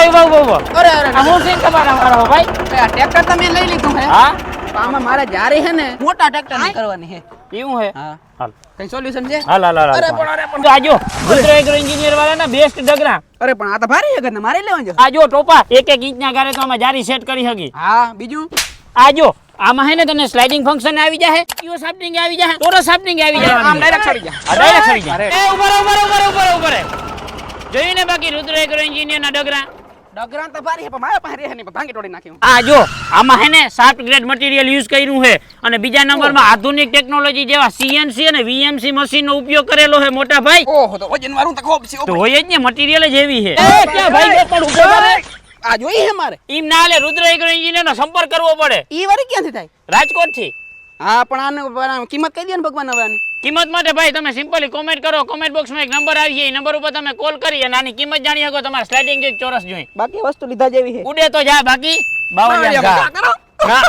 ઉભો. અરે અરે આ હું સીન તમારા મારો ભાઈ. આ ટ્રેક્ટર તમે લઈ લીધું હે હા તો આમાં મારે જારી હે ને મોટા ટ્રેક્ટર ની કરવાની હે એવું હે. હા હાલ કઈ સોલ્યુશન છે હાલ હાલ હાલ. અરે પણ આજો રુદ્ર એગ્રો એન્જિનિયર વાળાના બેસ્ટ ડગરા. અરે પણ આ તો ભારી હે મારે લેવાનું છે આજો ટોપા એક ઇંચના ગારે તો અમે જારી સેટ કરી હકી. હા બીજું આજો આમાં હે ને તને સ્લાઇડિંગ ફંક્શન આવી જાય, યુ શાફ્ટિંગ આવી જાય, ટોરસ શાફ્ટિંગ આવી જાય. આમ ડાયરેક્ટ ચડી જા આ ડાયરેક્ટ ચડી જાય. એ ઉપર. જોયું ને બાકી રુદ્ર એગ્રો એન્જિનિયર ના ડગરા. ડગરાન તો ભારી હે પણ મારા પાસે રહે નહીં ભાંગી તોડી નાખ્યું આ જો આમાં હે ને શાફ્ટ ગ્રેડ મટીરીયલ યુઝ કર્યું છે અને બીજા નંબરમાં આધુનિક ટેકનોલોજી જેવા સીએનસી અને વીએમસી મશીનનો ઉપયોગ કરેલો છે મોટા ભાઈ. ઓહો તો વજન વાળું તો ખૂબ છે તો હોય જ ને મટીરીયલ જ એવી છે. ક્યાં ભાઈ બે પણ ઉભો કરે. આ જોઈ હે મારે ઈમ ના લે રુદ્ર એગ્રો એન્જિનિયર નો સંપર્ક કરવો પડે. ઈ વારી ક્યાંથી થાય રાજકોટ થી. હા પણ આને કિંમત કહી દે ને ભગવાન હવે આની કિંમત માટે ભાઈ તમે સિમ્પલી કોમેન્ટ કરો, કોમેન્ટ બોક્સમાં એક નંબર આવી જાય, એ નંબર ઉપર તમે કોલ કરી અને આની કિંમત જાણી શકો. તમારે સ્લાઇડિંગ ચોરસ જોઈ બાકી વસ્તુ લીધા જેવી હે ઉડે તો જા, બાકી બાવળિયા જા. કરો ના